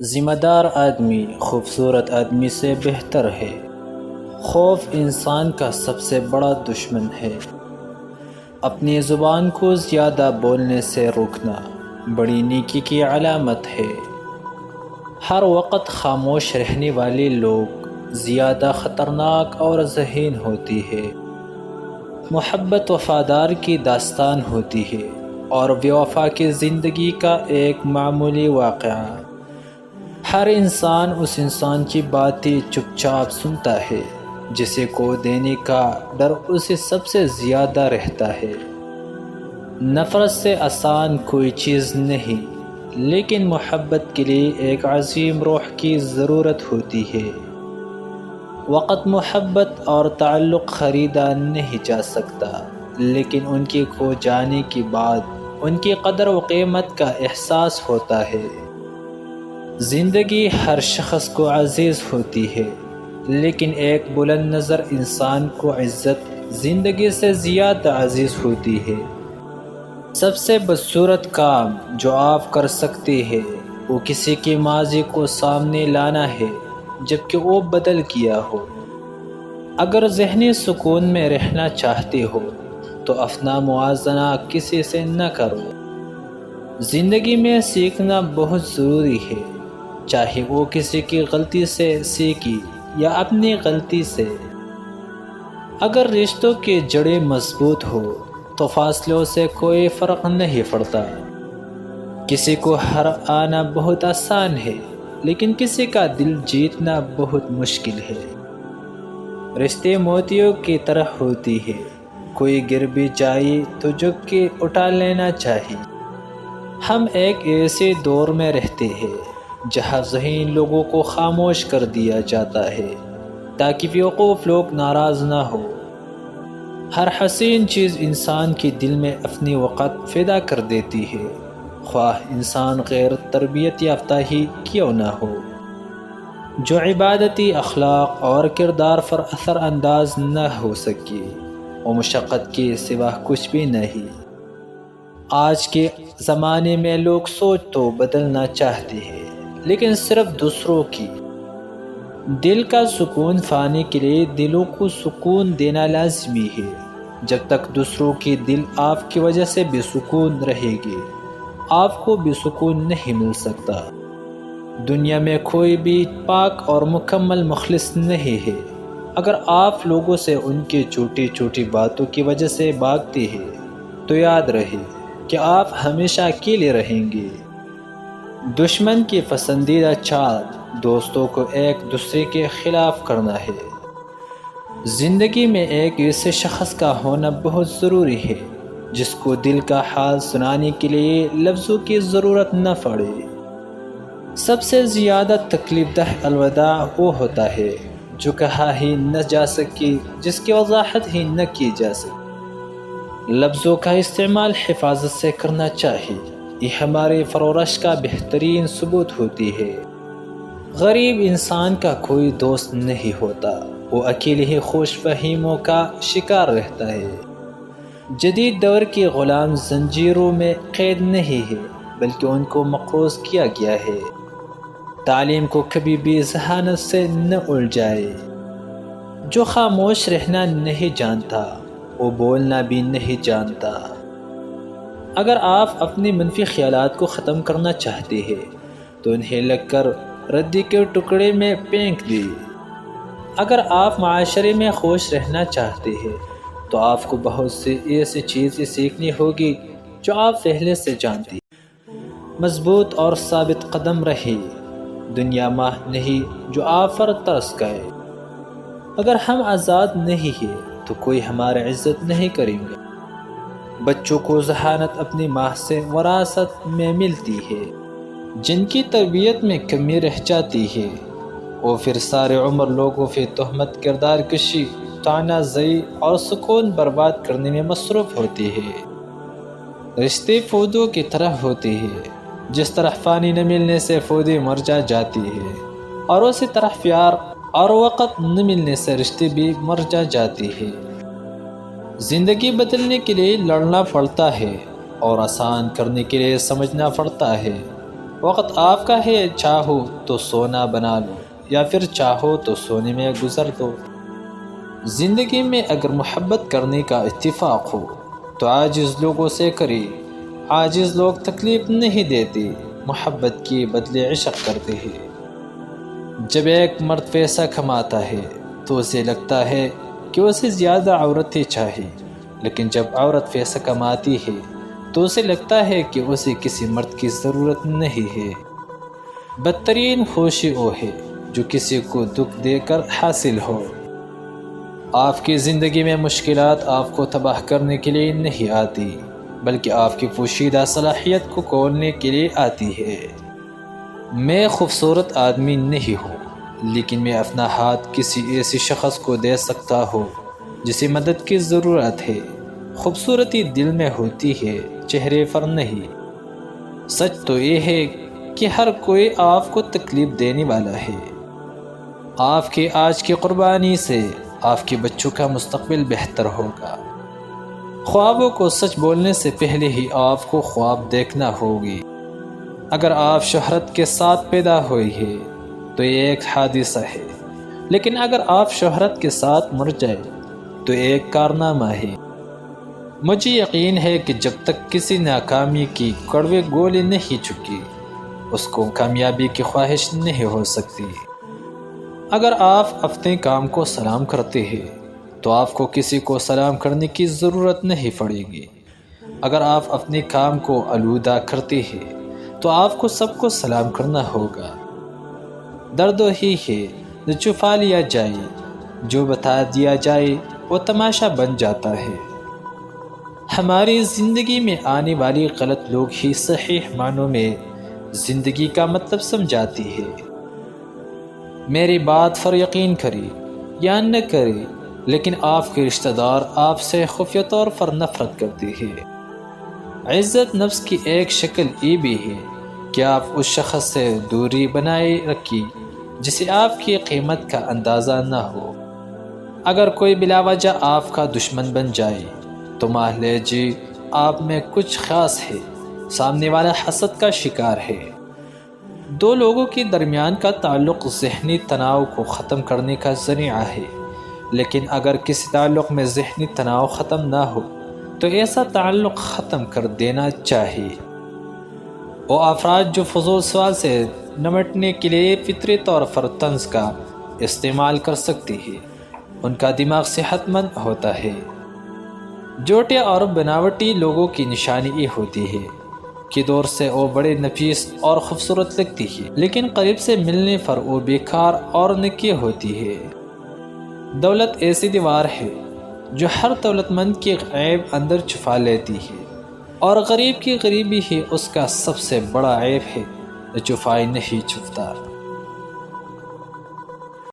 ذمہ دار آدمی خوبصورت آدمی سے بہتر ہے۔ خوف انسان کا سب سے بڑا دشمن ہے۔ اپنی زبان کو زیادہ بولنے سے روکنا بڑی نیکی کی علامت ہے۔ ہر وقت خاموش رہنے والے لوگ زیادہ خطرناک اور ذہین ہوتی ہے۔ محبت وفادار کی داستان ہوتی ہے اور بے وفا کی زندگی کا ایک معمولی واقعہ۔ ہر انسان اس انسان کی باتیں چپ چاپ سنتا ہے جسے کو دینے کا ڈر اسے سب سے زیادہ رہتا ہے۔ نفرت سے آسان کوئی چیز نہیں، لیکن محبت کے لیے ایک عظیم روح کی ضرورت ہوتی ہے۔ وقت، محبت اور تعلق خریدا نہیں جا سکتا، لیکن ان کے کھو جانے کے بعد ان کی قدر و قیمت کا احساس ہوتا ہے۔ زندگی ہر شخص کو عزیز ہوتی ہے، لیکن ایک بلند نظر انسان کو عزت زندگی سے زیادہ عزیز ہوتی ہے۔ سب سے بدصورت کام جو آپ کر سکتے ہیں وہ کسی کے ماضی کو سامنے لانا ہے جبکہ وہ بدل گیا ہو۔ اگر ذہنی سکون میں رہنا چاہتے ہو تو اپنا موازنہ کسی سے نہ کرو۔ زندگی میں سیکھنا بہت ضروری ہے، چاہے وہ کسی کی غلطی سے سیکھی یا اپنی غلطی سے۔ اگر رشتوں کی جڑیں مضبوط ہو تو فاصلوں سے کوئی فرق نہیں پڑتا۔ کسی کو ہرانا بہت آسان ہے، لیکن کسی کا دل جیتنا بہت مشکل ہے۔ رشتے موتیوں کی طرح ہوتی ہے، کوئی گر بھی جائے تو جھک کے اٹھا لینا چاہیے۔ ہم ایک ایسے دور میں رہتے ہیں جہاں ذہین لوگوں کو خاموش کر دیا جاتا ہے تاکہ بیوقوف لوگ ناراض نہ ہو۔ ہر حسین چیز انسان کے دل میں اپنی وقت فدا کر دیتی ہے، خواہ انسان غیر تربیت یافتہ ہی کیوں نہ ہو۔ جو عبادتی اخلاق اور کردار پر اثر انداز نہ ہو سکے وہ مشقت کے سوا کچھ بھی نہیں۔ آج کے زمانے میں لوگ سوچ تو بدلنا چاہتے ہیں، لیکن صرف دوسروں کی۔ دل کا سکون پانے کے لیے دلوں کو سکون دینا لازمی ہے۔ جب تک دوسروں کے دل آپ کی وجہ سے بے سکون رہے گے، آپ کو بھی سکون نہیں مل سکتا۔ دنیا میں کوئی بھی پاک اور مکمل مخلص نہیں ہے۔ اگر آپ لوگوں سے ان کی چھوٹی چھوٹی باتوں کی وجہ سے بھاگتے ہیں تو یاد رہے کہ آپ ہمیشہ اکیلے رہیں گے۔ دشمن کی پسندیدہ چال دوستوں کو ایک دوسرے کے خلاف کرنا ہے۔ زندگی میں ایک ایسے شخص کا ہونا بہت ضروری ہے جس کو دل کا حال سنانے کے لیے لفظوں کی ضرورت نہ پڑے۔ سب سے زیادہ تکلیف دہ الوداع وہ ہوتا ہے جو کہا ہی نہ جا سکے، جس کی وضاحت ہی نہ کی جا سکے۔ لفظوں کا استعمال حفاظت سے کرنا چاہیے، یہ ہمارے پرورش کا بہترین ثبوت ہوتی ہے۔ غریب انسان کا کوئی دوست نہیں ہوتا، وہ اکیلے ہی خوش فہمیوں کا شکار رہتا ہے۔ جدید دور کے غلام زنجیروں میں قید نہیں ہے، بلکہ ان کو مقروض کیا گیا ہے۔ تعلیم کو کبھی بھی ذہانت سے نہ الجھائے۔ جو خاموش رہنا نہیں جانتا وہ بولنا بھی نہیں جانتا۔ اگر آپ اپنے منفی خیالات کو ختم کرنا چاہتے ہیں تو انہیں لگ کر ردی کے ٹکڑے میں پھینک دیں۔ اگر آپ معاشرے میں خوش رہنا چاہتے ہیں تو آپ کو بہت سی ایسی چیزیں سیکھنی ہوگی جو آپ پہلے سے جانتے ہیں۔ مضبوط اور ثابت قدم رہے، دنیا ماں نہیں جو آپ پر ترس گئے۔ اگر ہم آزاد نہیں ہیں تو کوئی ہماری عزت نہیں کریں گے۔ بچوں کو ذہانت اپنی ماں سے وراثت میں ملتی ہے۔ جن کی تربیت میں کمی رہ جاتی ہے وہ پھر سارے عمر لوگوں پہ تہمت، کردار کشی، طعنہ زنی اور سکون برباد کرنے میں مصروف ہوتی ہے۔ رشتے پودوں کی طرح ہوتے ہیں، جس طرح پانی نہ ملنے سے پودے مر جاتی ہے، اور اسی طرح پیار اور وقت نہ ملنے سے رشتے بھی مر جاتی ہے۔ زندگی بدلنے کے لیے لڑنا پڑتا ہے اور آسان کرنے کے لیے سمجھنا پڑتا ہے۔ وقت آپ کا ہے، چاہو تو سونا بنا لو یا پھر چاہو تو سونے میں گزر دو۔ زندگی میں اگر محبت کرنے کا اتفاق ہو تو عاجز لوگوں سے کرے۔ عاجز لوگ تکلیف نہیں دیتے، محبت کے بدلے عشق کرتے ہیں۔ جب ایک مرد پیسہ کماتا ہے تو اسے لگتا ہے کہ اسے زیادہ عورتیں چاہیے، لیکن جب عورت پیسہ کماتی ہے تو اسے لگتا ہے کہ اسے کسی مرد کی ضرورت نہیں ہے۔ بدترین خوشی وہ ہے جو کسی کو دکھ دے کر حاصل ہو۔ آپ کی زندگی میں مشکلات آپ کو تباہ کرنے کے لیے نہیں آتی، بلکہ آپ کی پوشیدہ صلاحیت کو کھولنے کے لیے آتی ہے۔ میں خوبصورت آدمی نہیں ہوں، لیکن میں اپنا ہاتھ کسی ایسے شخص کو دے سکتا ہوں جسے مدد کی ضرورت ہے۔ خوبصورتی دل میں ہوتی ہے، چہرے پر نہیں۔ سچ تو یہ ہے کہ ہر کوئی آپ کو تکلیف دینے والا ہے۔ آپ کے آج کی قربانی سے آپ کے بچوں کا مستقبل بہتر ہوگا۔ خوابوں کو سچ بولنے سے پہلے ہی آپ کو خواب دیکھنا ہوگی۔ اگر آپ شہرت کے ساتھ پیدا ہوئی ہے تو یہ ایک حادثہ ہے، لیکن اگر آپ شہرت کے ساتھ مر جائے تو یہ ایک کارنامہ ہے۔ مجھے یقین ہے کہ جب تک کسی ناکامی کی کڑوی گولی نہیں چکی، اس کو کامیابی کی خواہش نہیں ہو سکتی۔ اگر آپ اپنے کام کو سلام کرتے ہیں تو آپ کو کسی کو سلام کرنے کی ضرورت نہیں پڑے گی۔ اگر آپ اپنے کام کو آلودہ کرتے ہیں تو آپ کو سب کو سلام کرنا ہوگا۔ درد ہی ہے جو چھپا لیا جائے، جو بتا دیا جائے وہ تماشا بن جاتا ہے۔ ہماری زندگی میں آنے والی غلط لوگ ہی صحیح معنوں میں زندگی کا مطلب سمجھاتی ہے۔ میری بات پر یقین کرے یا نہ کرے، لیکن آپ کے رشتہ دار آپ سے خفیہ طور پر نفرت کرتے ہیں۔ عزت نفس کی ایک شکل یہ بھی ہے کہ آپ اس شخص سے دوری بنائے رکھیں جسے آپ کی قیمت کا اندازہ نہ ہو۔ اگر کوئی بلا وجہ آپ کا دشمن بن جائے تو مان لیجیے آپ میں کچھ خاص ہے، سامنے والا حسد کا شکار ہے۔ دو لوگوں کے درمیان کا تعلق ذہنی تناؤ کو ختم کرنے کا ذریعہ ہے، لیکن اگر کسی تعلق میں ذہنی تناؤ ختم نہ ہو تو ایسا تعلق ختم کر دینا چاہیے۔ وہ افراد جو فضول سوال سے نمٹنے کے لیے فطری طور پر طنز کا استعمال کر سکتی ہے، ان کا دماغ صحت مند ہوتا ہے۔ جھوٹے اور بناوٹی لوگوں کی نشانی یہ ہوتی ہے کہ دور سے وہ بڑے نفیس اور خوبصورت لگتی ہے، لیکن قریب سے ملنے پر وہ بیکار اور نکی ہوتی ہے۔ دولت ایسی دیوار ہے جو ہر دولت مند کے عیب اندر چھپا لیتی ہے، اور غریب کی غریبی ہی اس کا سب سے بڑا عیب ہے جو چھپائی نہیں چھپتا۔